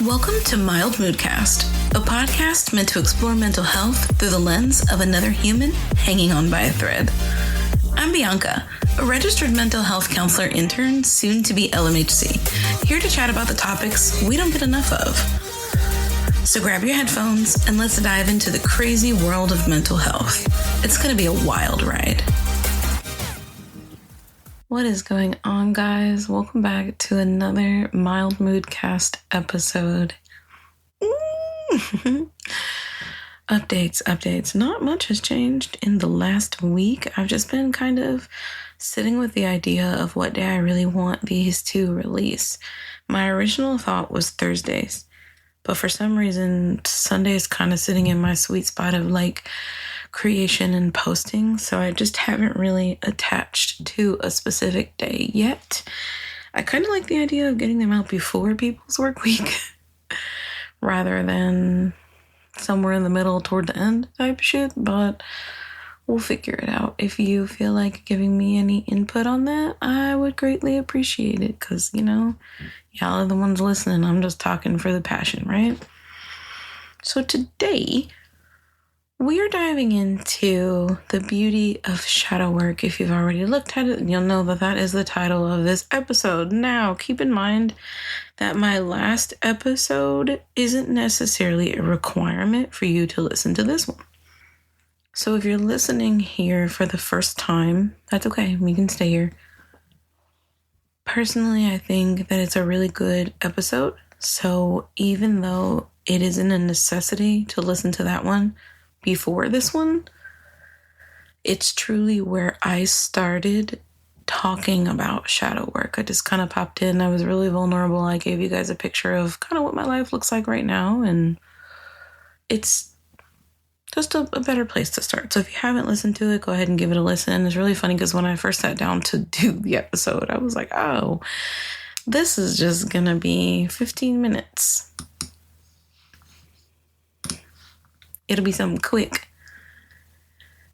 Welcome to Mild Moodcast, a podcast meant to explore mental health through the lens of another human hanging on by a thread. I'm Bianca, a registered mental health counselor intern, soon to be LMHC, here to chat about the topics we don't get enough of. So grab your headphones and let's dive into the crazy world of mental health. It's going to be a wild ride. What is going on, guys? Welcome back to another Mild Moodcast episode. Updates. Not much has changed in the last week. I've just been kind of sitting with the idea of what day I really want these to release. My original thought was Thursdays, but for some reason, Sunday is kind of sitting in my sweet spot of like creation and posting, so I just haven't really attached to a specific day yet. I kind of like the idea of getting them out before people's work week rather than somewhere in the middle toward the end type shit, but we'll figure it out. If you feel like giving me any input on that, I would greatly appreciate it, because, you know, y'all are the ones listening. I'm just talking for the passion, right? So today, we are diving into the beauty of shadow work. If you've already looked at it, you'll know that that is the title of this episode. Now, keep in mind that my last episode isn't necessarily a requirement for you to listen to this one. So if you're listening here for the first time, that's okay. We can stay here. Personally, I think that it's a really good episode. So even though it isn't a necessity to listen to that one before this one, it's truly where I started talking about shadow work. I just kind of popped in. I was really vulnerable. I gave you guys a picture of kind of what my life looks like right now, and it's just a better place to start. So if you haven't listened to it, go ahead and give it a listen. It's really funny because when I first sat down to do the episode, I was like, oh, this is just gonna be 15 minutes. It'll be something quick.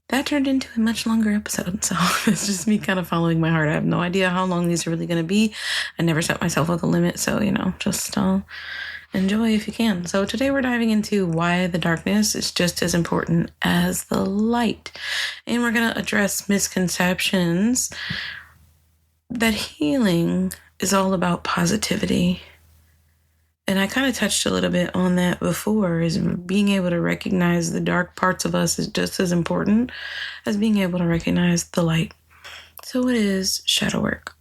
That turned into a much longer episode, so it's just me kind of following my heart. I have no idea how long these are really going to be. I never set myself with a limit, so, you know, just enjoy if you can. So today we're diving into why the darkness is just as important as the light. And we're going to address misconceptions that healing is all about positivity. And I kind of touched a little bit on that before, is being able to recognize the dark parts of us is just as important as being able to recognize the light. So what is shadow work?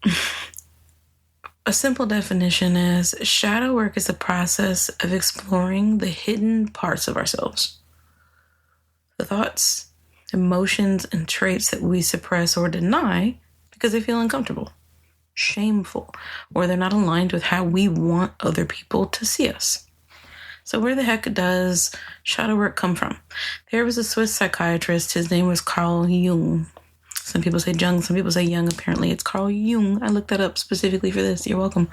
A simple definition is shadow work is the process of exploring the hidden parts of ourselves. The thoughts, emotions, and traits that we suppress or deny because they feel uncomfortable, shameful, or they're not aligned with how we want other people to see us. So where the heck does shadow work come from? There was a Swiss psychiatrist. His name was Carl Jung. Some people say Jung, some people say Jung. Apparently it's Carl Jung. I looked that up specifically for this. You're welcome.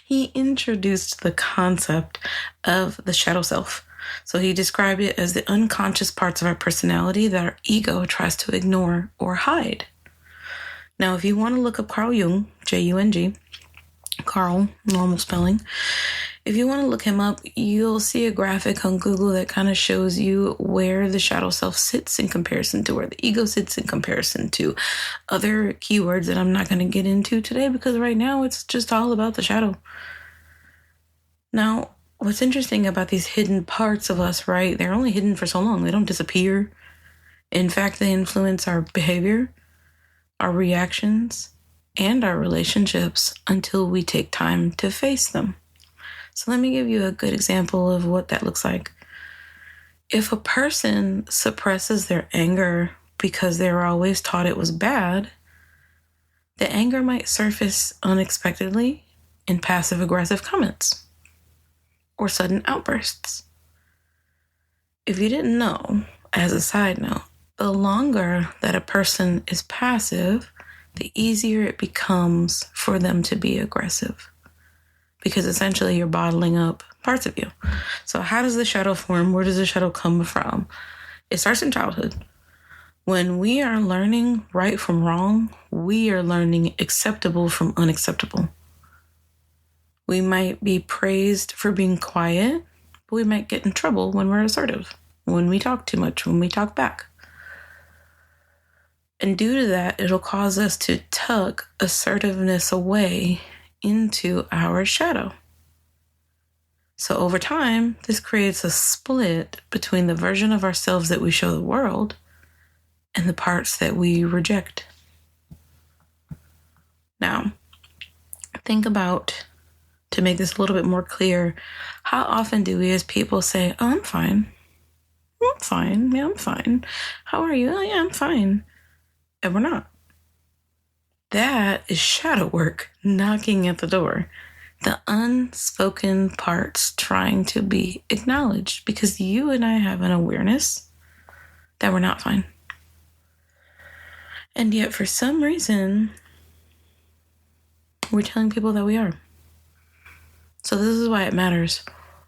He introduced the concept of the shadow self. So he described it as the unconscious parts of our personality that our ego tries to ignore or hide. Now, if you want to look up Carl Jung, J-U-N-G, Carl, normal spelling, if you want to look him up, you'll see a graphic on Google that kind of shows you where the shadow self sits in comparison to where the ego sits in comparison to other keywords that I'm not going to get into today, because right now it's just all about the shadow. Now, what's interesting about these hidden parts of us, right? They're only hidden for so long. They don't disappear. In fact, they influence our behavior, our reactions, and our relationships until we take time to face them. So let me give you a good example of what that looks like. If a person suppresses their anger because they were always taught it was bad, the anger might surface unexpectedly in passive-aggressive comments or sudden outbursts. If you didn't know, as a side note, the longer that a person is passive, the easier it becomes for them to be aggressive, because essentially you're bottling up parts of you. So how does the shadow form? Where does the shadow come from? It starts in childhood. When we are learning right from wrong, we are learning acceptable from unacceptable. We might be praised for being quiet, but we might get in trouble when we're assertive, when we talk too much, when we talk back. And due to that, it'll cause us to tuck assertiveness away into our shadow. So over time, this creates a split between the version of ourselves that we show the world and the parts that we reject. Now, think about, to make this a little bit more clear, how often do we as people say, "Oh, I'm fine. I'm fine. Yeah, I'm fine. How are you? Oh, yeah, I'm fine." And we're not. That is shadow work knocking at the door. The unspoken parts trying to be acknowledged, because you and I have an awareness that we're not fine. And yet, for some reason, we're telling people that we are. So this is why it matters.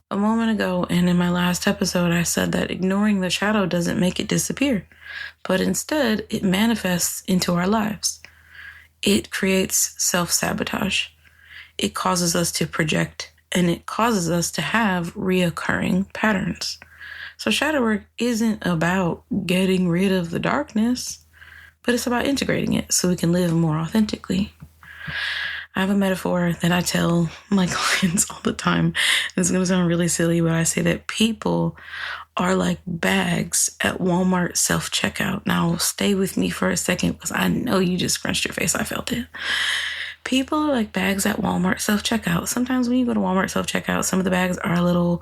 A moment ago, and in my last episode, I said that ignoring the shadow doesn't make it disappear, but instead it manifests into our lives. It creates self-sabotage. It causes us to project, and it causes us to have reoccurring patterns. So shadow work isn't about getting rid of the darkness, but it's about integrating it so we can live more authentically. I have a metaphor that I tell my clients all the time. It's going to sound really silly, but I say that people are like bags at Walmart self-checkout. Now, stay with me for a second, because I know you just scrunched your face. I felt it. People are like bags at Walmart self-checkout. Sometimes when you go to Walmart self-checkout, some of the bags are a little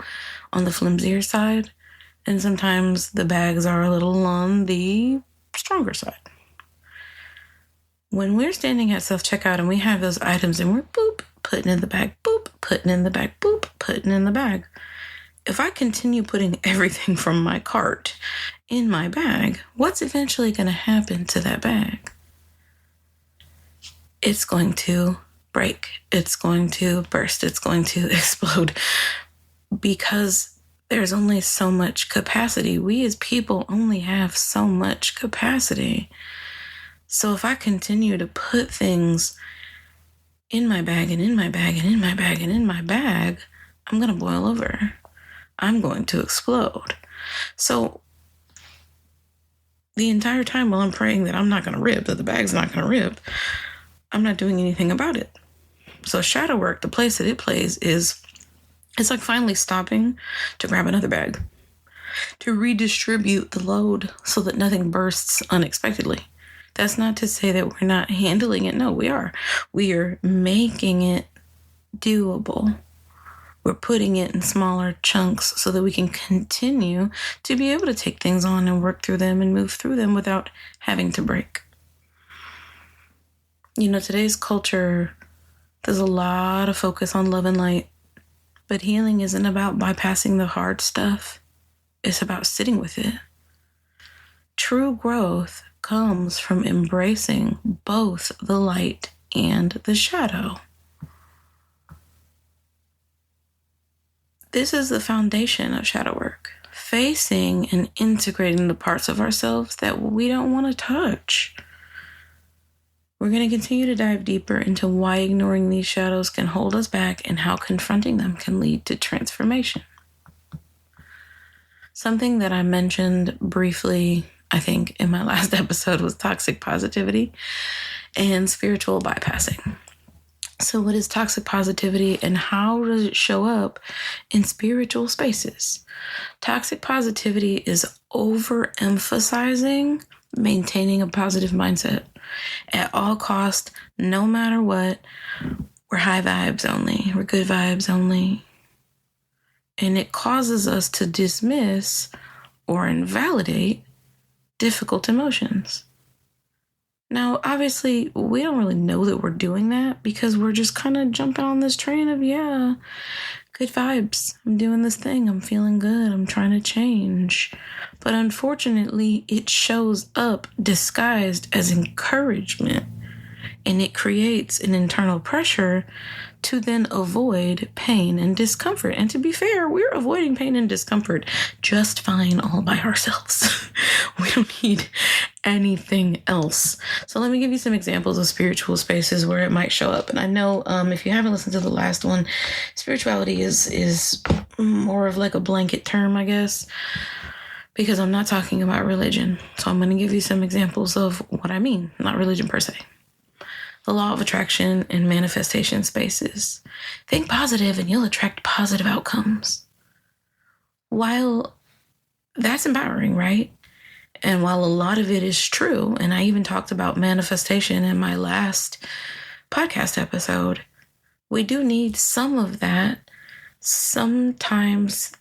on the flimsier side, and sometimes the bags are a little on the stronger side. When we're standing at self-checkout and we have those items and we're boop, putting in the bag, boop, putting in the bag, boop, putting in the bag. If I continue putting everything from my cart in my bag, what's eventually going to happen to that bag? It's going to break. It's going to burst. It's going to explode, because there's only so much capacity. We as people only have so much capacity. So if I continue to put things in my bag and in my bag and in my bag and in my bag, I'm going to boil over. I'm going to explode. So the entire time while I'm praying that I'm not going to rip, that the bag's not going to rip, I'm not doing anything about it. So shadow work, the place that it plays is, it's like finally stopping to grab another bag, to redistribute the load so that nothing bursts unexpectedly. That's not to say that we're not handling it. No, we are. We are making it doable. We're putting it in smaller chunks so that we can continue to be able to take things on and work through them and move through them without having to break. You know, today's culture, there's a lot of focus on love and light, but healing isn't about bypassing the hard stuff. It's about sitting with it. True growth comes from embracing both the light and the shadow. This is the foundation of shadow work, facing and integrating the parts of ourselves that we don't want to touch. We're going to continue to dive deeper into why ignoring these shadows can hold us back and how confronting them can lead to transformation. Something that I mentioned briefly, I think, in my last episode was toxic positivity and spiritual bypassing. So what is toxic positivity and how does it show up in spiritual spaces? Toxic positivity is overemphasizing maintaining a positive mindset at all costs, no matter what. We're high vibes only. We're good vibes only. And it causes us to dismiss or invalidate difficult emotions. Now, obviously, we don't really know that we're doing that because we're just kind of jumping on this train of, yeah, good vibes. I'm doing this thing. I'm feeling good. I'm trying to change. But unfortunately, it shows up disguised as encouragement. And it creates an internal pressure to then avoid pain and discomfort. And to be fair, we're avoiding pain and discomfort just fine all by ourselves. We don't need anything else. So let me give you some examples of spiritual spaces where it might show up. And I know if you haven't listened to the last one, spirituality is more of like a blanket term, I guess, because I'm not talking about religion. So I'm going to give you some examples of what I mean, not religion per se. The law of attraction and manifestation spaces. Think positive and you'll attract positive outcomes. While that's empowering, right? And while a lot of it is true, and I even talked about manifestation in my last podcast episode, we do need some of that. Sometimes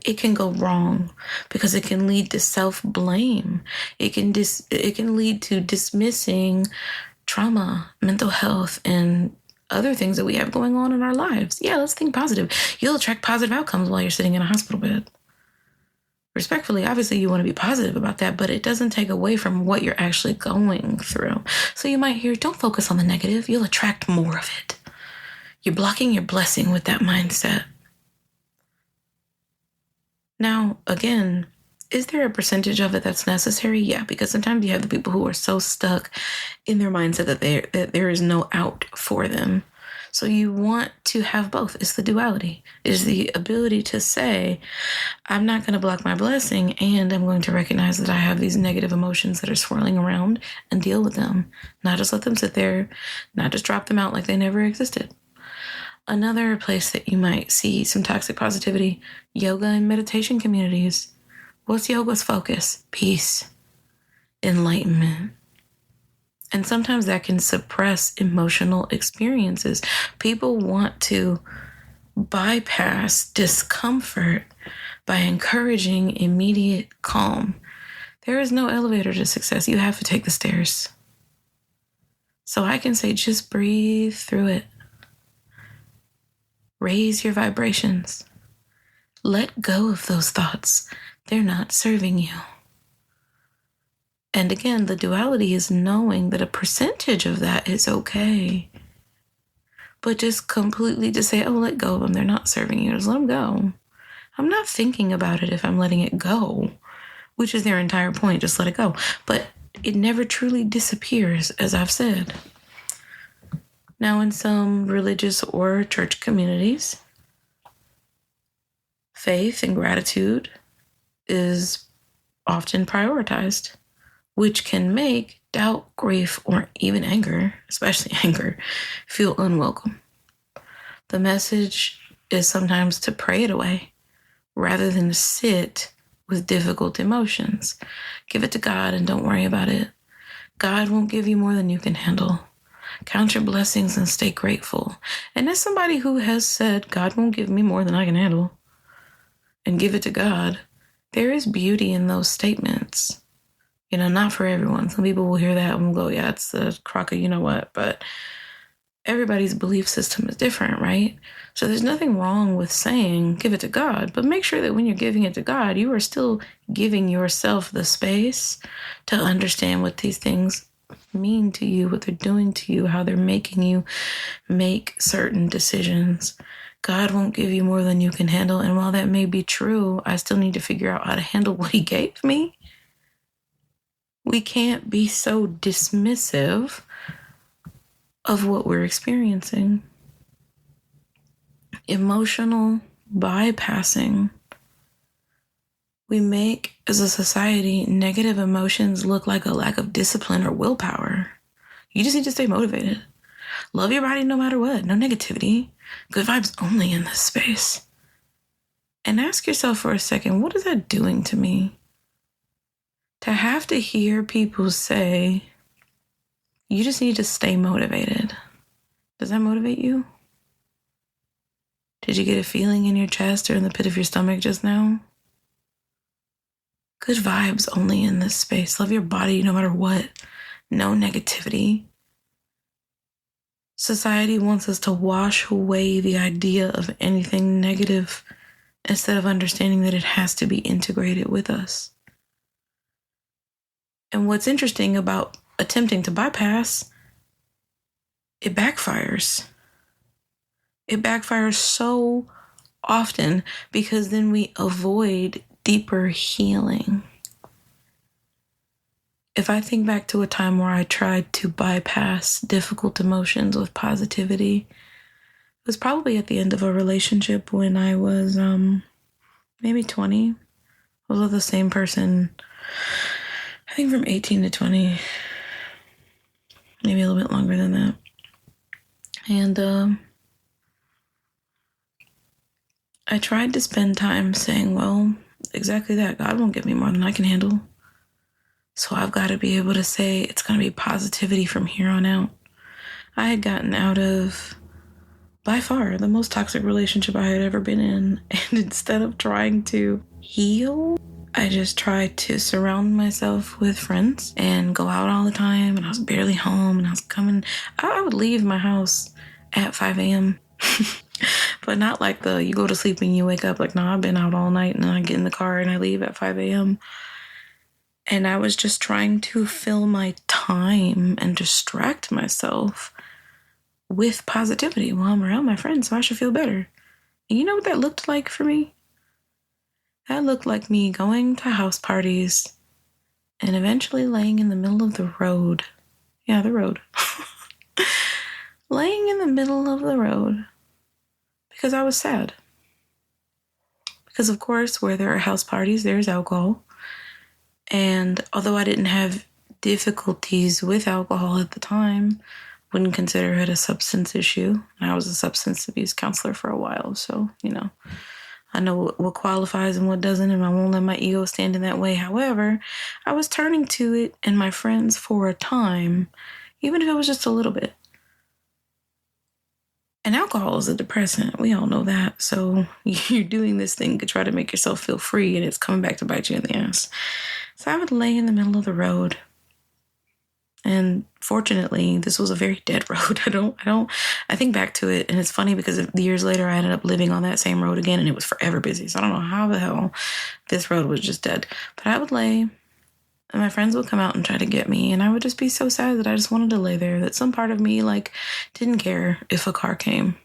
it can go wrong because it can lead to self-blame. It can lead to dismissing trauma, mental health, and other things that we have going on in our lives. Yeah, let's think positive. You'll attract positive outcomes while you're sitting in a hospital bed. Respectfully, obviously you want to be positive about that, but it doesn't take away from what you're actually going through. So you might hear, don't focus on the negative. You'll attract more of it. You're blocking your blessing with that mindset. Now, again, is there a percentage of it that's necessary? Yeah, because sometimes you have the people who are so stuck in their mindset that there is no out for them. So you want to have both. It's the duality. It's the ability to say, I'm not going to block my blessing, and I'm going to recognize that I have these negative emotions that are swirling around and deal with them. Not just let them sit there, not just drop them out like they never existed. Another place that you might see some toxic positivity, yoga and meditation communities. What's yoga's focus? Peace, enlightenment. And sometimes that can suppress emotional experiences. People want to bypass discomfort by encouraging immediate calm. There is no elevator to success. You have to take the stairs. So I can say, just breathe through it. Raise your vibrations. Let go of those thoughts. They're not serving you. And again, the duality is knowing that a percentage of that is okay. But just completely to say, oh, let go of them. They're not serving you. Just let them go. I'm not thinking about it if I'm letting it go, which is their entire point. Just let it go. But it never truly disappears, as I've said. Now, in some religious or church communities, faith and gratitude is often prioritized, which can make doubt, grief, or even anger, especially anger, feel unwelcome. The message is sometimes to pray it away rather than to sit with difficult emotions. Give it to God and don't worry about it. God won't give you more than you can handle. Count your blessings and stay grateful. And as somebody who has said, God won't give me more than I can handle, and give it to God, there is beauty in those statements. You know, not for everyone. Some people will hear that and will go, yeah, it's the crock of you know what. But everybody's belief system is different, right? So there's nothing wrong with saying, give it to God. But make sure that when you're giving it to God, you are still giving yourself the space to understand what these things mean to you, what they're doing to you, how they're making you make certain decisions. God won't give you more than you can handle. And while that may be true, I still need to figure out how to handle what he gave me. We can't be so dismissive of what we're experiencing. Emotional bypassing. We make, as a society, negative emotions look like a lack of discipline or willpower. You just need to stay motivated. Love your body no matter what. No negativity. Good vibes only in this space. And ask yourself for a second, what is that doing to me? To have to hear people say, you just need to stay motivated. Does that motivate you? Did you get a feeling in your chest or in the pit of your stomach just now? Good vibes only in this space. Love your body no matter what. No negativity. Society wants us to wash away the idea of anything negative instead of understanding that it has to be integrated with us. And what's interesting about attempting to bypass it backfires. It backfires so often because then we avoid deeper healing. If I think back to a time where I tried to bypass difficult emotions with positivity, it was probably at the end of a relationship when I was maybe 20. I was with the same person, I think from 18 to 20, maybe a little bit longer than that. And I tried to spend time saying, well, exactly that. God won't give me more than I can handle. So I've got to be able to say it's going to be positivity from here on out. I had gotten out of, by far, the most toxic relationship I had ever been in. And instead of trying to heal, I just tried to surround myself with friends and go out all the time. And I was barely home. And I would leave my house at 5 a.m. But not like you go to sleep and you wake up. Like, no, I've been out all night and then I get in the car and I leave at 5 a.m. And I was just trying to fill my time and distract myself with positivity while I'm around my friends, so I should feel better. And you know what that looked like for me? That looked like me going to house parties and eventually laying in the middle of the road. Yeah, the road. Laying in the middle of the road because I was sad. Because, of course, where there are house parties, there's alcohol. And although I didn't have difficulties with alcohol at the time, wouldn't consider it a substance issue. And I was a substance abuse counselor for a while, so, I know what qualifies and what doesn't, and I won't let my ego stand in that way. However, I was turning to it and my friends for a time, even if it was just a little bit. And alcohol is a depressant. We all know that. So you're doing this thing to try to make yourself feel free, and it's coming back to bite you in the ass. So I would lay in the middle of the road. And fortunately, this was a very dead road. I think back to it, and it's funny because years later, I ended up living on that same road again, and it was forever busy. So I don't know how the hell this road was just dead. But I would lay, and my friends would come out and try to get me, and I would just be so sad that I just wanted to lay there, that some part of me, didn't care if a car came.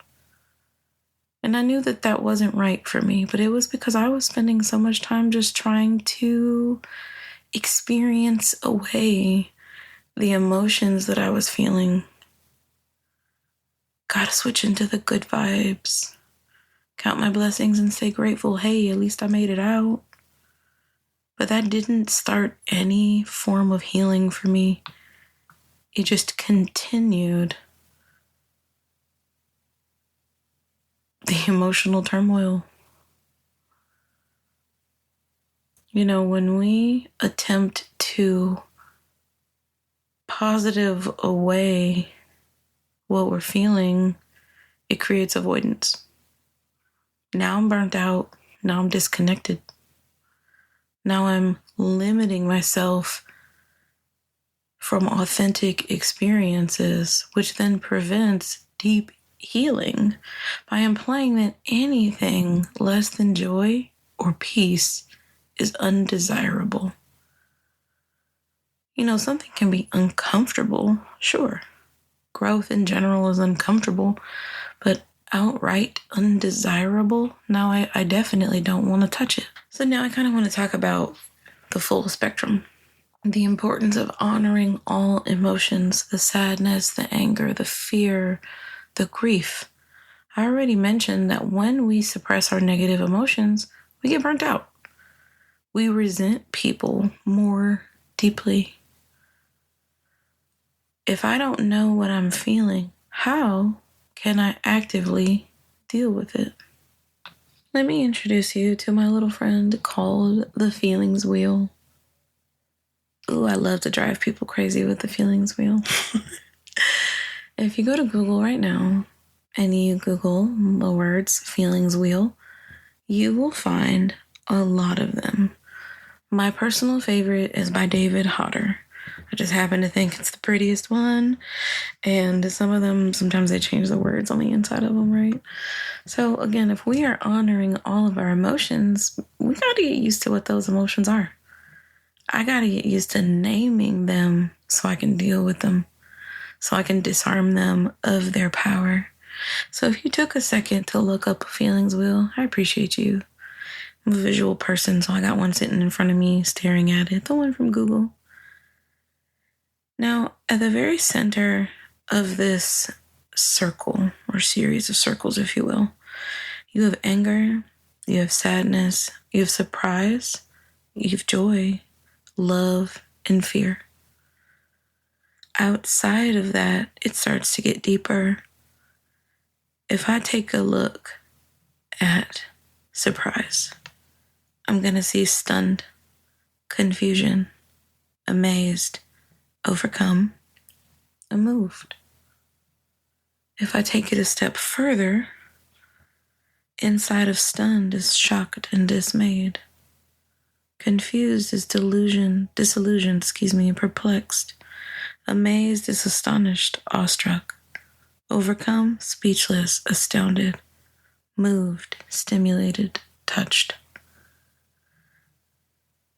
And I knew that that wasn't right for me, but it was because I was spending so much time just trying to experience away the emotions that I was feeling. Gotta switch into the good vibes. Count my blessings and stay grateful. Hey, at least I made it out. But that didn't start any form of healing for me. It just continued the emotional turmoil. When we attempt to positive away what we're feeling, it creates avoidance. Now I'm burnt out. Now I'm disconnected. Now I'm limiting myself from authentic experiences, which then prevents deep healing by implying that anything less than joy or peace is undesirable. Something can be uncomfortable, sure. Growth in general is uncomfortable, but outright undesirable? Now I definitely don't want to touch it. So now I kind of want to talk about the full spectrum. The importance of honoring all emotions, the sadness, the anger, the fear, the grief. I already mentioned that when we suppress our negative emotions, we get burnt out. We resent people more deeply. If I don't know what I'm feeling, how can I actively deal with it? Let me introduce you to my little friend called the feelings wheel. Ooh, I love to drive people crazy with the feelings wheel. If you go to Google right now and you Google the words feelings wheel, you will find a lot of them. My personal favorite is by David Hodder. I just happen to think it's the prettiest one. And some of them, sometimes they change the words on the inside of them, right? So again, if we are honoring all of our emotions, we got to get used to what those emotions are. I got to get used to naming them so I can deal with them. so I can disarm them of their power. So if you took a second to look up a feelings wheel, I appreciate you. I'm a visual person, so I got one sitting in front of me staring at it, the one from Google. Now, at the very center of this circle, or series of circles, if you will, you have anger, you have sadness, you have surprise, you have joy, love, and fear. Outside of that, it starts to get deeper. If I take a look at surprise, I'm going to see stunned, confusion, amazed, overcome, and moved. If I take it a step further, inside of stunned is shocked and dismayed. Confused is disillusioned, and perplexed. Amazed is astonished, awestruck. Overcome, speechless, astounded. Moved, stimulated, touched.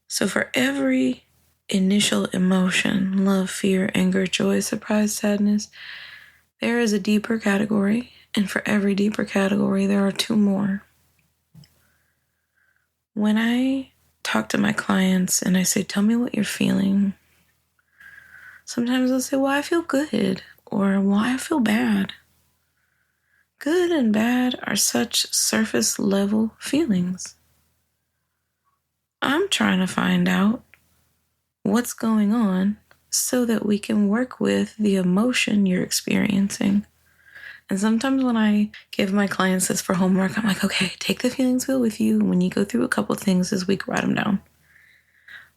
So for every initial emotion, love, fear, anger, joy, surprise, sadness, there is a deeper category, and for every deeper category, there are two more. When I talk to my clients and I say, tell me what you're feeling, sometimes they'll say, well, I feel good, or well, I feel bad. Good and bad are such surface level feelings. I'm trying to find out what's going on so that we can work with the emotion you're experiencing. And sometimes when I give my clients this for homework, I'm like, okay, take the feelings wheel with you. When you go through a couple things this week, write them down.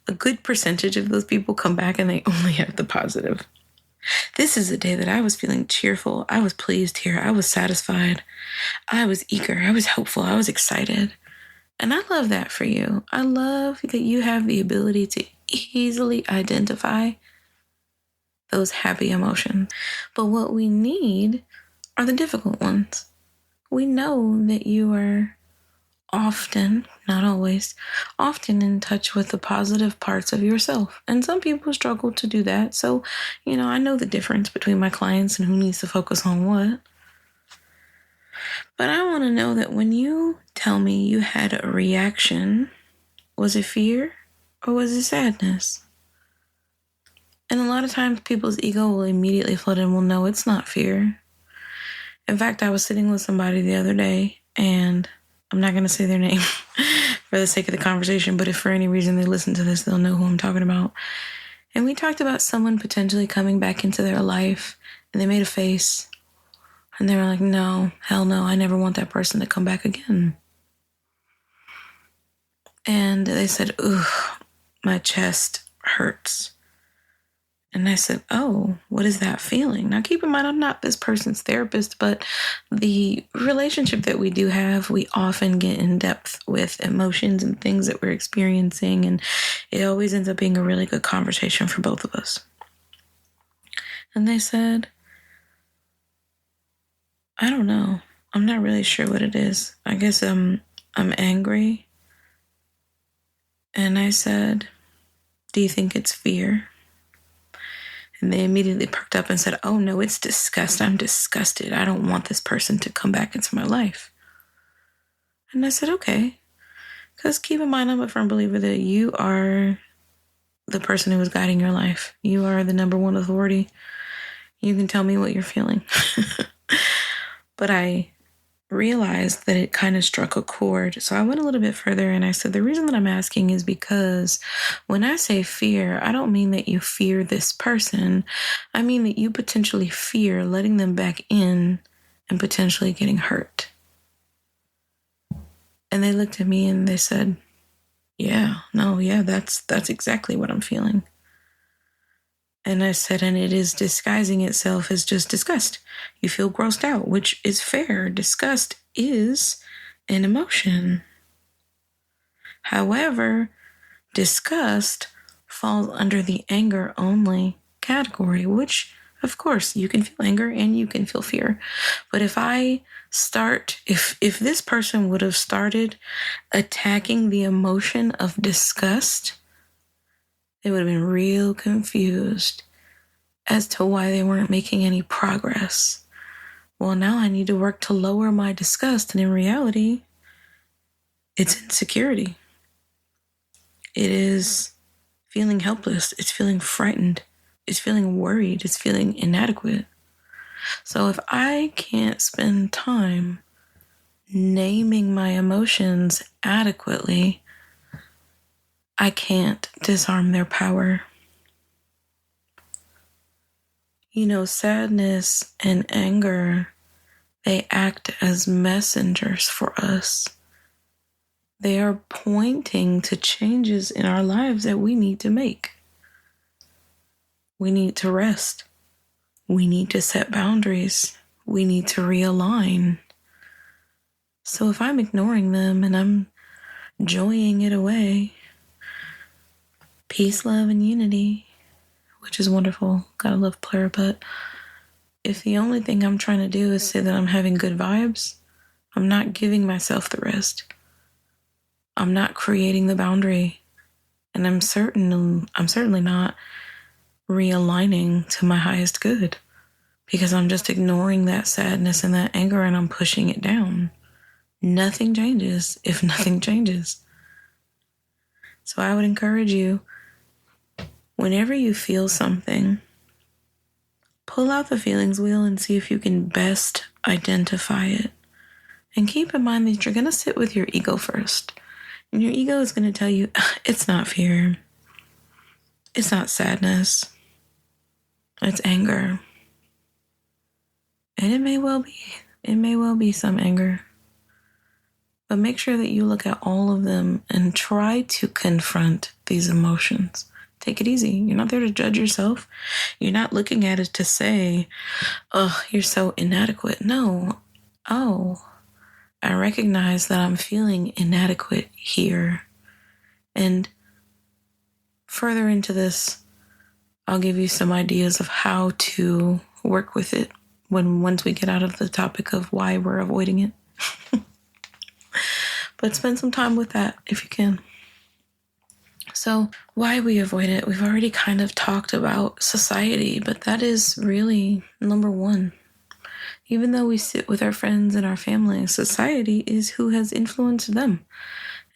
A good percentage of those people come back and they only have the positive. This is a day that I was feeling cheerful. I was pleased here. I was satisfied. I was eager. I was hopeful. I was excited. And I love that for you. I love that you have the ability to easily identify those happy emotions. But what we need are the difficult ones. We know that you are often, not always, often in touch with the positive parts of yourself. And some people struggle to do that. So, I know the difference between my clients and who needs to focus on what. But I want to know that when you tell me you had a reaction, was it fear or was it sadness? And a lot of times people's ego will immediately flood in, well, no, it's not fear. In fact, I was sitting with somebody the other day, and I'm not going to say their name for the sake of the conversation, but if for any reason they listen to this, they'll know who I'm talking about. And we talked about someone potentially coming back into their life, and they made a face. And they were like, no, hell no, I never want that person to come back again. And they said, ooh, my chest hurts. And I said, oh, what is that feeling? Now, keep in mind, I'm not this person's therapist, but the relationship that we do have, we often get in depth with emotions and things that we're experiencing. And it always ends up being a really good conversation for both of us. And they said, I don't know. I'm not really sure what it is. I guess I'm angry. And I said, do you think it's fear? And they immediately perked up and said, oh no, it's disgust. I'm disgusted. I don't want this person to come back into my life. And I said, okay. Because keep in mind, I'm a firm believer that you are the person who is guiding your life. You are the number one authority. You can tell me what you're feeling. But I realized that it kind of struck a chord. So I went a little bit further and I said, the reason that I'm asking is because when I say fear, I don't mean that you fear this person. I mean that you potentially fear letting them back in and potentially getting hurt. And they looked at me and they said, that's exactly what I'm feeling. And I said, and it is disguising itself as just disgust. You feel grossed out, which is fair. Disgust is an emotion. However, disgust falls under the anger only category, which, of course, you can feel anger and you can feel fear. But if this person would have started attacking the emotion of disgust, they would have been real confused as to why they weren't making any progress. Well, now I need to work to lower my disgust. And in reality, it's insecurity. It is feeling helpless. It's feeling frightened. It's feeling worried. It's feeling inadequate. So if I can't spend time naming my emotions adequately, I can't disarm their power. You know, sadness and anger, they act as messengers for us. They are pointing to changes in our lives that we need to make. We need to rest. We need to set boundaries. We need to realign. So if I'm ignoring them and I'm joying it away, peace, love, and unity, which is wonderful. Gotta love prayer, but if the only thing I'm trying to do is say that I'm having good vibes, I'm not giving myself the rest. I'm not creating the boundary, and I'm certainly not realigning to my highest good, because I'm just ignoring that sadness and that anger and I'm pushing it down. Nothing changes if nothing changes. So I would encourage you, whenever you feel something, pull out the feelings wheel and see if you can best identify it. And keep in mind that you're going to sit with your ego first. And your ego is going to tell you, it's not fear. It's not sadness. It's anger. And it may well be. It may well be some anger. But make sure that you look at all of them and try to confront these emotions. Take it easy. You're not there to judge yourself. You're not looking at it to say, oh, you're so inadequate. No. Oh, I recognize that I'm feeling inadequate here. And further into this, I'll give you some ideas of how to work with it once we get out of the topic of why we're avoiding it. But spend some time with that if you can. So why we avoid it, we've already kind of talked about society, but that is really number one. Even though we sit with our friends and our family, society is who has influenced them.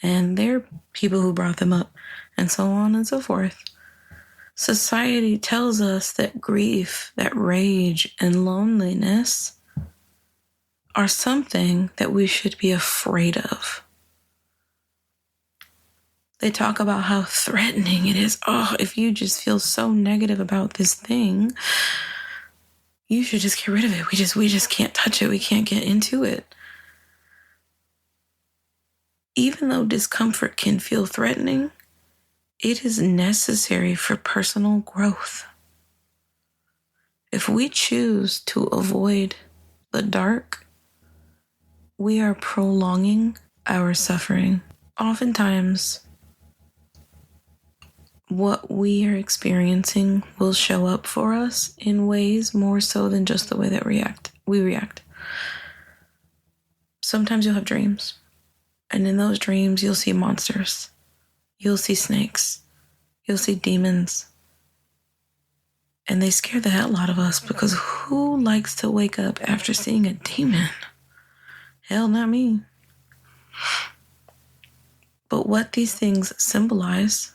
And they're people who brought them up, and so on and so forth. Society tells us that grief, that rage, and loneliness are something that we should be afraid of. They talk about how threatening it is. Oh, if you just feel so negative about this thing, you should just get rid of it. We just can't touch it. We can't get into it. Even though discomfort can feel threatening, it is necessary for personal growth. If we choose to avoid the dark, we are prolonging our suffering. Oftentimes, what we are experiencing will show up for us in ways more so than just the way that we react. Sometimes you'll have dreams, and in those dreams, you'll see monsters. You'll see snakes. You'll see demons. And they scare the hell out of us, because who likes to wake up after seeing a demon? Hell, not me. But what these things symbolize,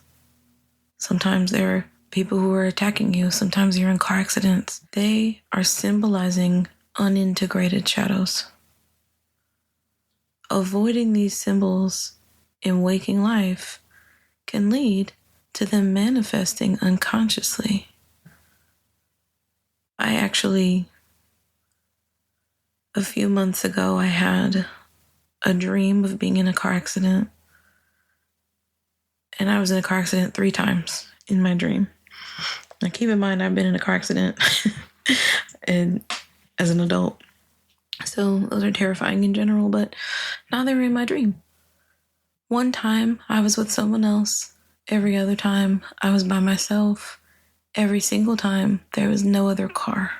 sometimes they're people who are attacking you. Sometimes you're in car accidents. They are symbolizing unintegrated shadows. Avoiding these symbols in waking life can lead to them manifesting unconsciously. A few months ago, I had a dream of being in a car accident. And I was in a car accident 3 times in my dream. Now, keep in mind, I've been in a car accident and as an adult. So those are terrifying in general, but now they were in my dream. One time, I was with someone else. Every other time, I was by myself. Every single time, there was no other car.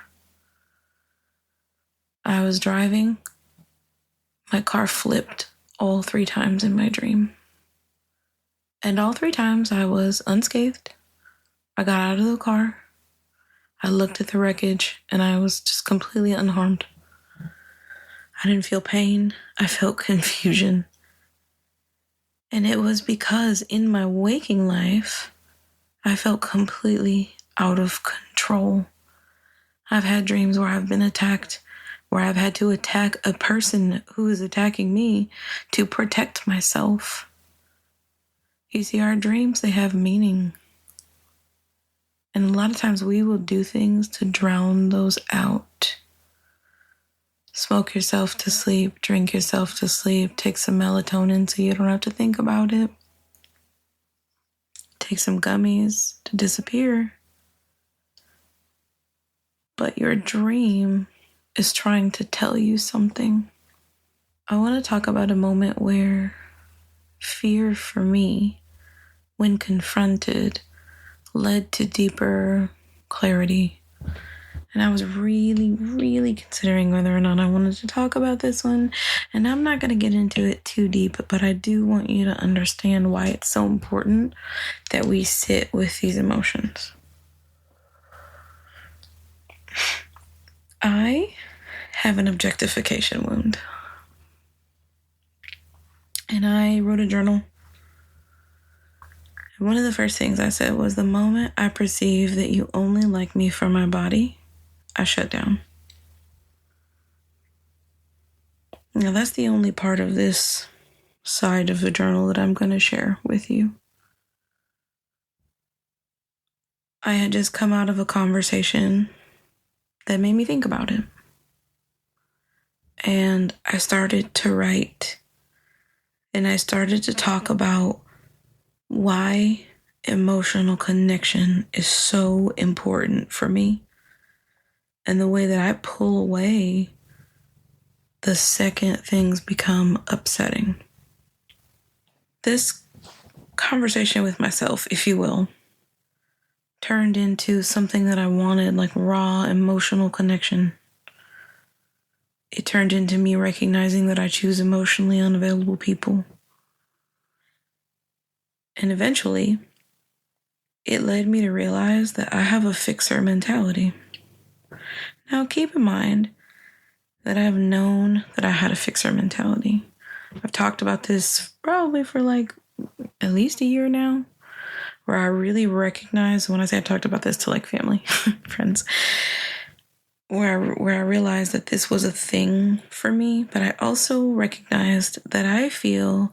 I was driving. My car flipped all 3 times in my dream. And all 3 times I was unscathed. I got out of the car. I looked at the wreckage and I was just completely unharmed. I didn't feel pain. I felt confusion. And it was because in my waking life, I felt completely out of control. I've had dreams where I've been attacked, where I've had to attack a person who is attacking me to protect myself. You see, our dreams, they have meaning. And a lot of times we will do things to drown those out. Smoke yourself to sleep, drink yourself to sleep, take some melatonin so you don't have to think about it. Take some gummies to disappear. But your dream is trying to tell you something. I want to talk about a moment where fear for me, when confronted, led to deeper clarity. And I was really, really considering whether or not I wanted to talk about this one. And I'm not going to get into it too deep, but I do want you to understand why it's so important that we sit with these emotions. I have an objectification wound. And I wrote a journal. And one of the first things I said was, the moment I perceive that you only like me for my body, I shut down. Now, that's the only part of this side of the journal that I'm going to share with you. I had just come out of a conversation that made me think about it. And I started to write. And I started to talk about why emotional connection is so important for me. And the way that I pull away the second things become upsetting. This conversation with myself, if you will, turned into something that I wanted, like raw emotional connection. It turned into me recognizing that I choose emotionally unavailable people. And eventually, it led me to realize that I have a fixer mentality. Now, keep in mind that I've known that I had a fixer mentality. I've talked about this probably for like at least a year now, where I really recognize, when I say I talked about this to like family, friends, where I realized that this was a thing for me, but I also recognized that I feel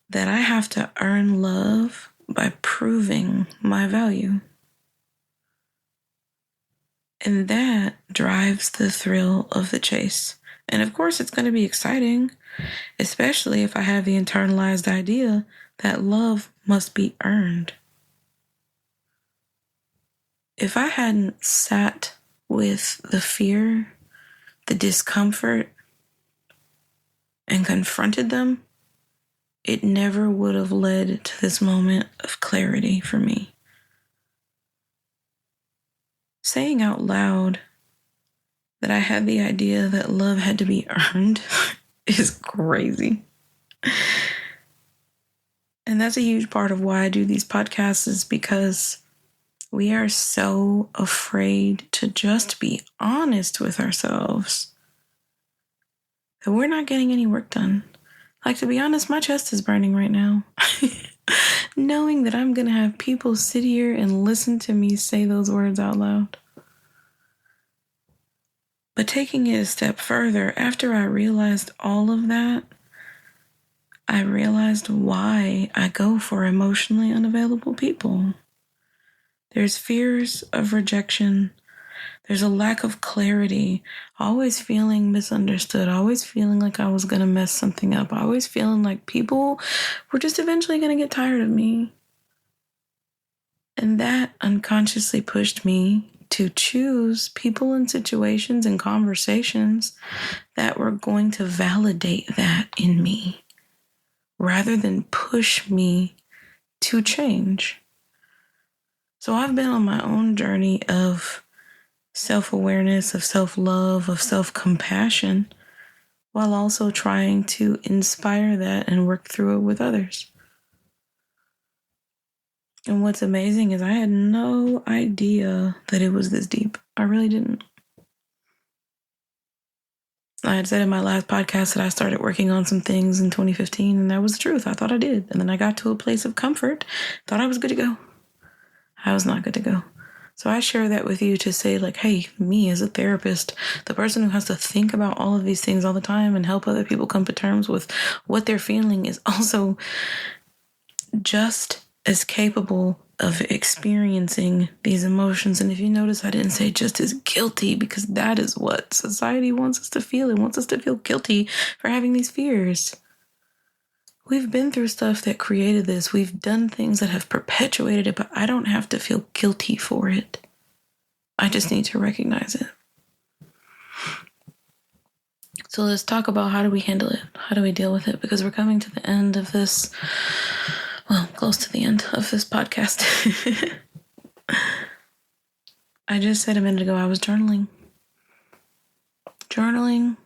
that I have to earn love by proving my value. And that drives the thrill of the chase. And of course, it's going to be exciting, especially if I have the internalized idea that love must be earned. If I hadn't sat with the fear, the discomfort, and confronted them, it never would have led to this moment of clarity for me. Saying out loud that I had the idea that love had to be earned is crazy. And that's a huge part of why I do these podcasts, is because we are so afraid to just be honest with ourselves that we're not getting any work done. Like, to be honest, my chest is burning right now. Knowing that I'm going to have people sit here and listen to me say those words out loud. But taking it a step further, after I realized all of that, I realized why I go for emotionally unavailable people. There's fears of rejection. There's a lack of clarity, always feeling misunderstood, always feeling like I was going to mess something up, always feeling like people were just eventually going to get tired of me. And that unconsciously pushed me to choose people and situations and conversations that were going to validate that in me, rather than push me to change. So I've been on my own journey of self-awareness, of self-love, of self-compassion, while also trying to inspire that and work through it with others. And what's amazing is I had no idea that it was this deep. I really didn't. I had said in my last podcast that I started working on some things in 2015, and that was the truth. I thought I did. And then I got to a place of comfort, thought I was good to go. I was not good to go. So I share that with you to say, like, hey, me as a therapist, the person who has to think about all of these things all the time and help other people come to terms with what they're feeling is also just as capable of experiencing these emotions. And if you notice, I didn't say just as guilty, because that is what society wants us to feel. It wants us to feel guilty for having these fears. We've been through stuff that created this. We've done things that have perpetuated it, but I don't have to feel guilty for it. I just need to recognize it. So let's talk about, how do we handle it? How do we deal with it? Because we're coming to the end of this, well, close to the end of this podcast. I just said a minute ago I was journaling. Journaling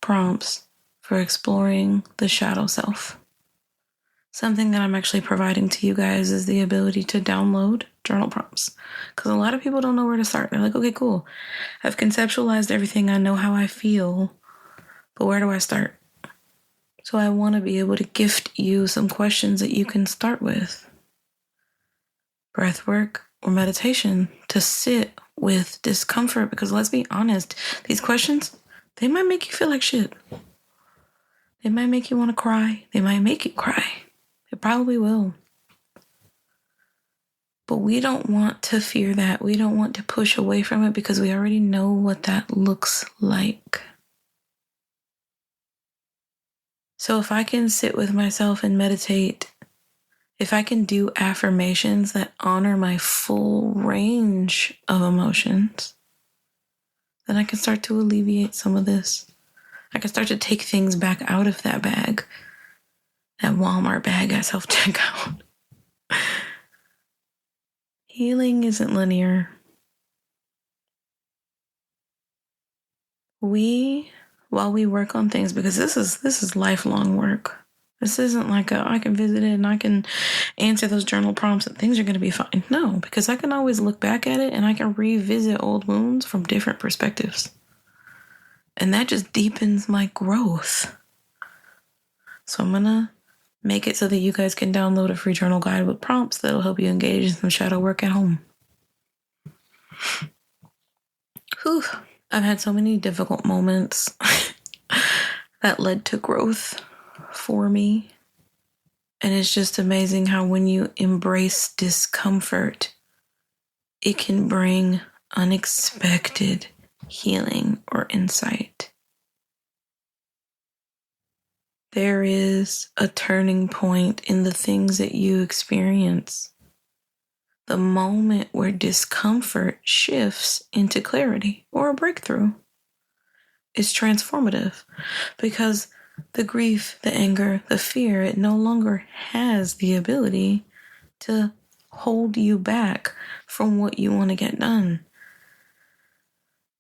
prompts for exploring the shadow self. Something that I'm actually providing to you guys is the ability to download journal prompts. Because a lot of people don't know where to start. They're like, okay, cool. I've conceptualized everything. I know how I feel. But where do I start? So I want to be able to gift you some questions that you can start with. Breath work or meditation to sit with discomfort. Because let's be honest, these questions, they might make you feel like shit. They might make you want to cry. They might make you cry. It probably will. But we don't want to fear that. We don't want to push away from it because we already know what that looks like. So if I can sit with myself and meditate, if I can do affirmations that honor my full range of emotions, then I can start to alleviate some of this. I can start to take things back out of that bag, that Walmart bag at self-checkout. Healing isn't linear. While we work on things, because this is lifelong work. This isn't like I can visit it and I can answer those journal prompts and things are going to be fine. No, because I can always look back at it and I can revisit old wounds from different perspectives. And that just deepens my growth. So I'm going to make it so that you guys can download a free journal guide with prompts that'll help you engage in some shadow work at home. Whew. I've had so many difficult moments that led to growth for me. And it's just amazing how when you embrace discomfort, it can bring unexpected healing or insight. There is a turning point in the things that you experience. The moment where discomfort shifts into clarity or a breakthrough is transformative, because the grief, the anger, the fear, it no longer has the ability to hold you back from what you want to get done.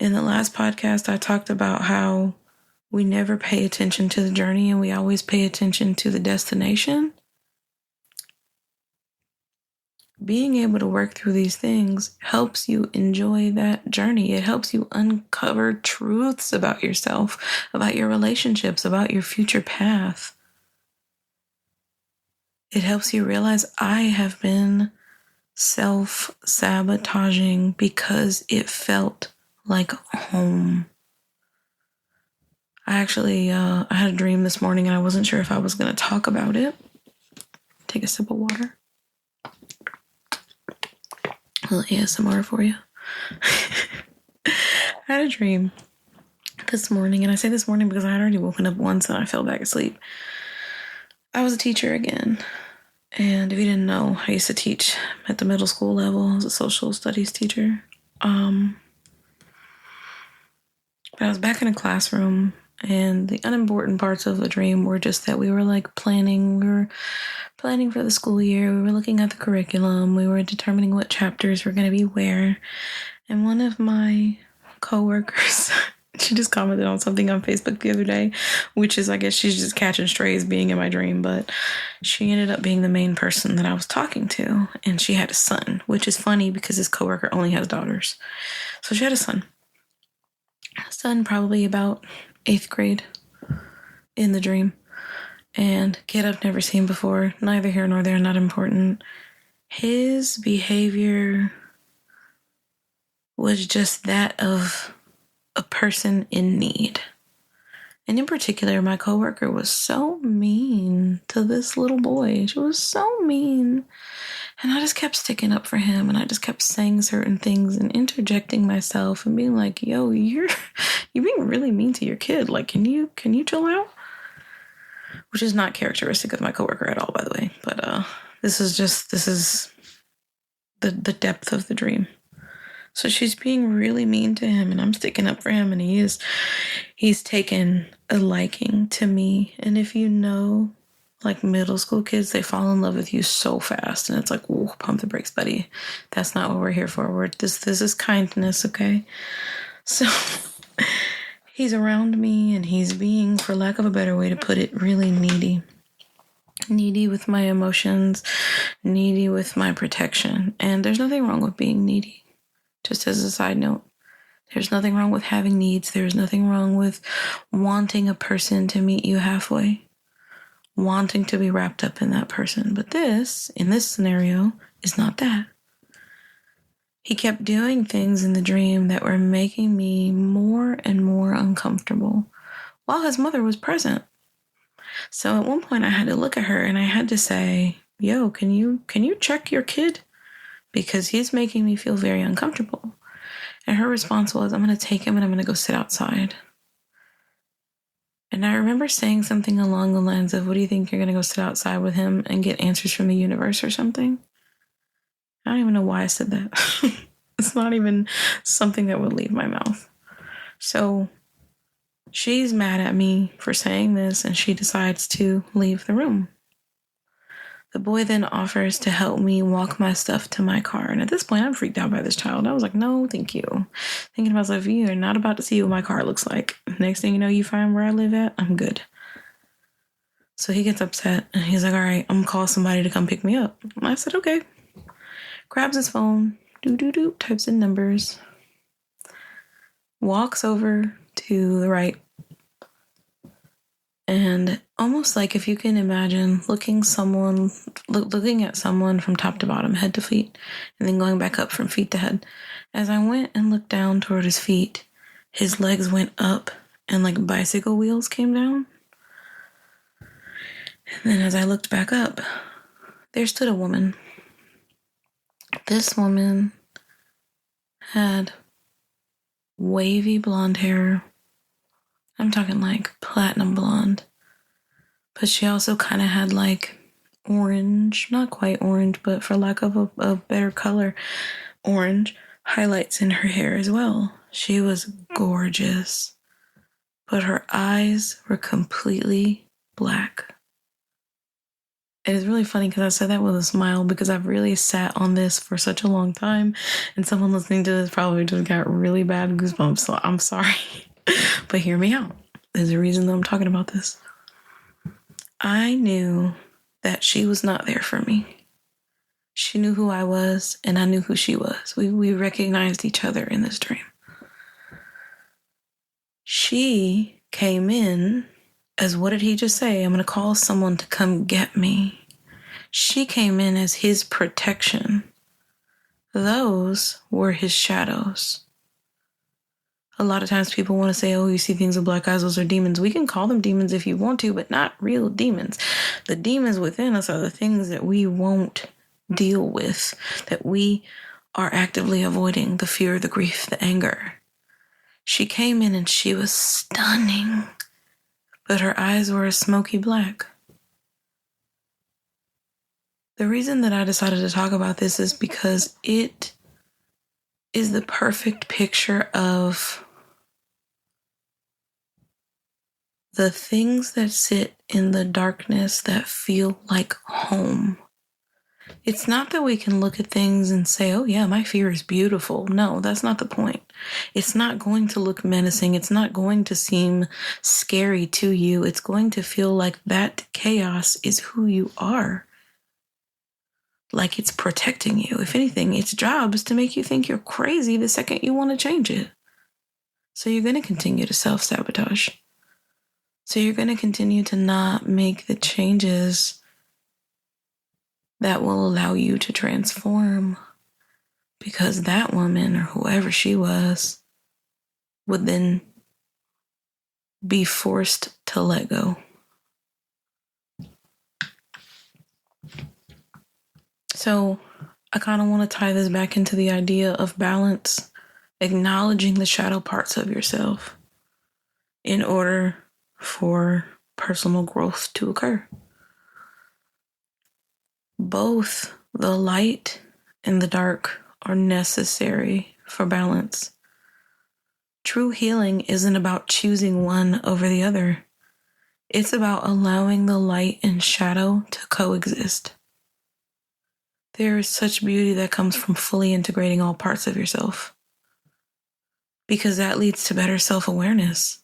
In the last podcast, I talked about how we never pay attention to the journey and we always pay attention to the destination. Being able to work through these things helps you enjoy that journey. It helps you uncover truths about yourself, about your relationships, about your future path. It helps you realize I have been self-sabotaging because it felt like home. I had a dream this morning and I wasn't sure if I was going to talk about it. Take a sip of water. A little ASMR for you. I had a dream this morning, and I say this morning because I had already woken up once and I fell back asleep. I was a teacher again, and if you didn't know, I used to teach at the middle school level as a social studies teacher. But I was back in a classroom, and the unimportant parts of the dream were just that we were planning for the school year. We were looking at the curriculum. We were determining what chapters were going to be where. And one of my coworkers She just commented on something on Facebook the other day, which is, I guess she's just catching strays being in my dream, but she ended up being the main person that I was talking to, and she had a son, which is funny because this coworker only has daughters. So she had a son. Probably about 8th grade in the dream, and kid I've never seen before, neither here nor there, not important. His behavior was just that of a person in need. And in particular, my coworker was so mean to this little boy. She was so mean. And I just kept sticking up for him, and I just kept saying certain things and interjecting myself and being like, yo, you're being really mean to your kid. Like, can you chill out? Which is not characteristic of my coworker at all, by the way. But this is the depth of the dream. So she's being really mean to him, and I'm sticking up for him, and he's taken a liking to me. And if you know, like, middle school kids, they fall in love with you so fast, and it's like, ooh, pump the brakes, buddy. That's not what we're here for. This is kindness, okay? So he's around me, and he's being, for lack of a better way to put it, really needy. Needy with my emotions, needy with my protection. And there's nothing wrong with being needy. Just as a side note, there's nothing wrong with having needs. There's nothing wrong with wanting a person to meet you halfway, wanting to be wrapped up in that person. But in this scenario, is not that. He kept doing things in the dream that were making me more and more uncomfortable while his mother was present. So at one point I had to look at her and I had to say, yo, can you check your kid? Because he's making me feel very uncomfortable. And her response was, I'm going to take him and I'm going to go sit outside. And I remember saying something along the lines of, what do you think, you're going to go sit outside with him and get answers from the universe or something? I don't even know why I said that. It's not even something that would leave my mouth. So she's mad at me for saying this, and she decides to leave the room. The boy then offers to help me walk my stuff to my car. And at this point, I'm freaked out by this child. I was like, no, thank you. Thinking to myself, you are not about to see what my car looks like. Next thing you know, you find where I live at, I'm good. So he gets upset, and he's like, all right, I'm going to call somebody to come pick me up. And I said, okay. Grabs his phone, types in numbers, walks over to the right. And almost like, if you can imagine looking at someone from top to bottom, head to feet, and then going back up from feet to head. As I went and looked down toward his feet, his legs went up and like bicycle wheels came down. And then as I looked back up, there stood a woman. This woman had wavy blonde hair. I'm talking like platinum blonde. But she also kind of had like orange, not quite orange, but for lack of a better color, orange highlights in her hair as well. She was gorgeous, but her eyes were completely black. It is really funny because I said that with a smile, because I've really sat on this for such a long time, and someone listening to this probably just got really bad goosebumps, so I'm sorry. But hear me out. There's a reason that I'm talking about this. I knew that she was not there for me. She knew who I was, and I knew who she was. We recognized each other in this dream. She came in as, what did he just say? I'm going to call someone to come get me. She came in as his protection. Those were his shadows. A lot of times people want to say, oh, you see things with black eyes, those are demons. We can call them demons if you want to, but not real demons. The demons within us are the things that we won't deal with, that we are actively avoiding: the fear, the grief, the anger. She came in and she was stunning, but her eyes were a smoky black. The reason that I decided to talk about this is because it is the perfect picture of the things that sit in the darkness that feel like home, It's not that we can look at things and say, oh yeah, my fear is beautiful. No, that's not the point. It's not going to look menacing. It's not going to seem scary to you. It's going to feel like that chaos is who you are. Like it's protecting you. If anything, its job is to make you think you're crazy the second you want to change it. So you're going to continue to self-sabotage. So you're going to continue to not make the changes that will allow you to transform, because that woman or whoever she was would then be forced to let go. So I kind of want to tie this back into the idea of balance, acknowledging the shadow parts of yourself in order for personal growth to occur. Both the light and the dark are necessary for balance. True healing isn't about choosing one over the other. It's about allowing the light and shadow to coexist. There is such beauty that comes from fully integrating all parts of yourself, because that leads to better self-awareness.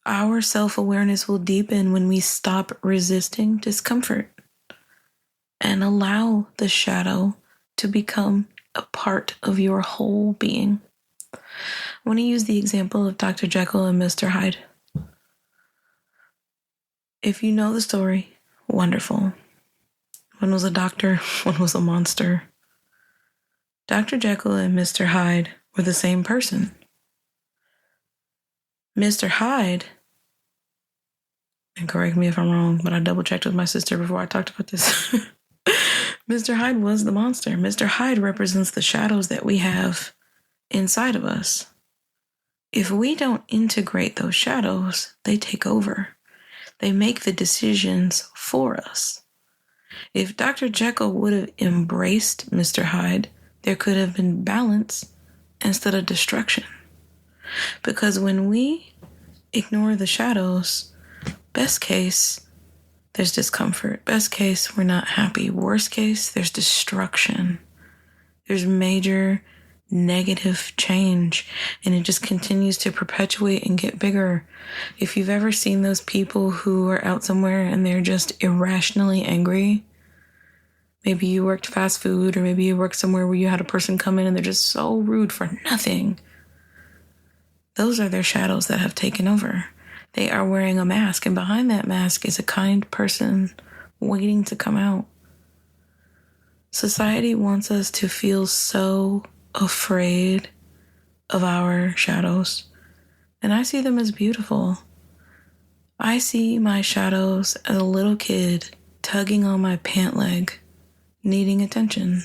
Our self-awareness will deepen when we stop resisting discomfort and allow the shadow to become a part of your whole being. I want to use the example of Dr. Jekyll and Mr. Hyde. If you know the story, wonderful. One was a doctor, one was a monster. Dr. Jekyll and Mr. Hyde were the same person. Mr. Hyde, and correct me if I'm wrong, but I double checked with my sister before I talked about this. Mr. Hyde was the monster. Mr. Hyde represents the shadows that we have inside of us. If we don't integrate those shadows, they take over. They make the decisions for us. If Dr. Jekyll would have embraced Mr. Hyde, there could have been balance instead of destruction. Because when we ignore the shadows, best case, there's discomfort. Best case, we're not happy. Worst case, there's destruction. There's major negative change, and it just continues to perpetuate and get bigger. If you've ever seen those people who are out somewhere and they're just irrationally angry, maybe you worked fast food, or maybe you worked somewhere where you had a person come in and they're just so rude for nothing. Those are their shadows that have taken over. They are wearing a mask, and behind that mask is a kind person waiting to come out. Society wants us to feel so afraid of our shadows, and I see them as beautiful. I see my shadows as a little kid tugging on my pant leg, needing attention.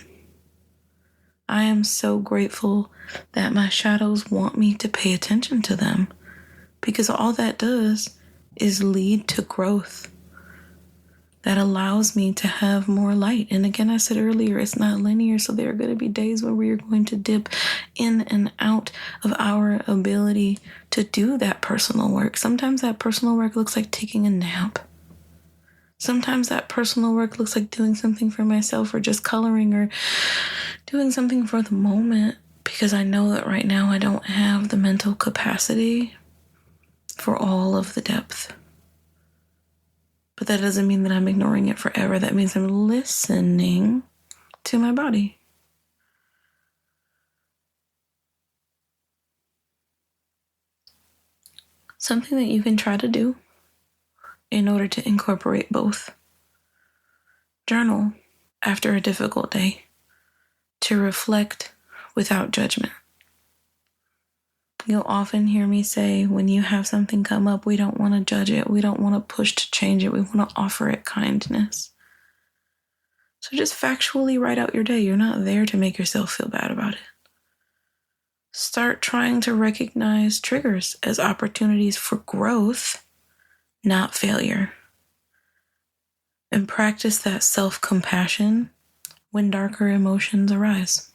I am so grateful that my shadows want me to pay attention to them, because all that does is lead to growth that allows me to have more light. And again, I said earlier, it's not linear, so there are going to be days where we are going to dip in and out of our ability to do that personal work. Sometimes that personal work looks like taking a nap. Sometimes that personal work looks like doing something for myself, or just coloring, or doing something for the moment, because I know that right now I don't have the mental capacity for all of the depth. But that doesn't mean that I'm ignoring it forever. That means I'm listening to my body. Something that you can try to do in order to incorporate both. Journal after a difficult day to reflect without judgment. You'll often hear me say, when you have something come up, we don't want to judge it. We don't want to push to change it. We want to offer it kindness. So just factually write out your day. You're not there to make yourself feel bad about it. Start trying to recognize triggers as opportunities for growth, not failure. And practice that self-compassion when darker emotions arise.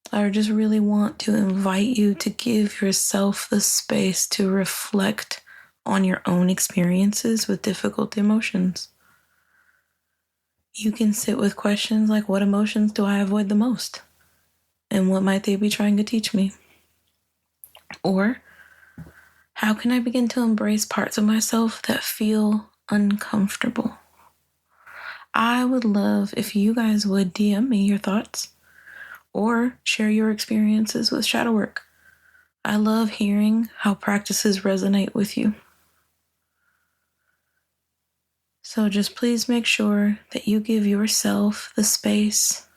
I just really want to invite you to give yourself the space to reflect on your own experiences with difficult emotions. You can sit with questions like, what emotions do I avoid the most? And what might they be trying to teach me? Or, how can I begin to embrace parts of myself that feel uncomfortable? I would love if you guys would DM me your thoughts or share your experiences with shadow work. I love hearing how practices resonate with you. So just please make sure that you give yourself the space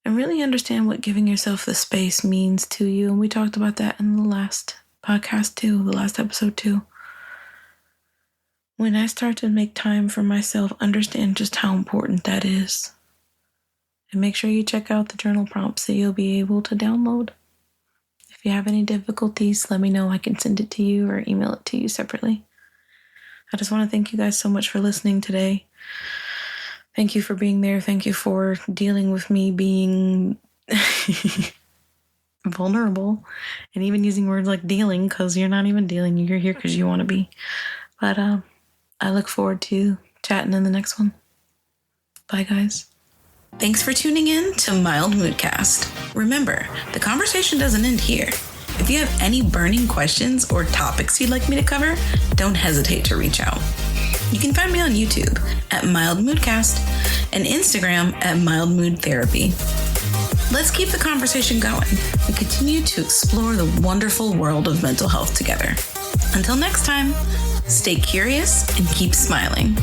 and really understand what giving yourself the space means to you. And we talked about that in the last podcast too, the last episode too. When I start to make time for myself, understand just how important that is. And make sure you check out the journal prompts that you'll be able to download. If you have any difficulties, let me know. I can send it to you or email it to you separately. I just want to thank you guys so much for listening today. Thank you for being there. Thank you for dealing with me being vulnerable and even using words like dealing, because you're not even dealing. You're here because you want to be. But I look forward to chatting in the next one. Bye, guys. Thanks for tuning in to Mild Moodcast. Remember, the conversation doesn't end here. If you have any burning questions or topics you'd like me to cover, don't hesitate to reach out. You can find me on YouTube at Mild Moodcast and Instagram at Mild Mood Therapy. Let's keep the conversation going and continue to explore the wonderful world of mental health together. Until next time, stay curious and keep smiling.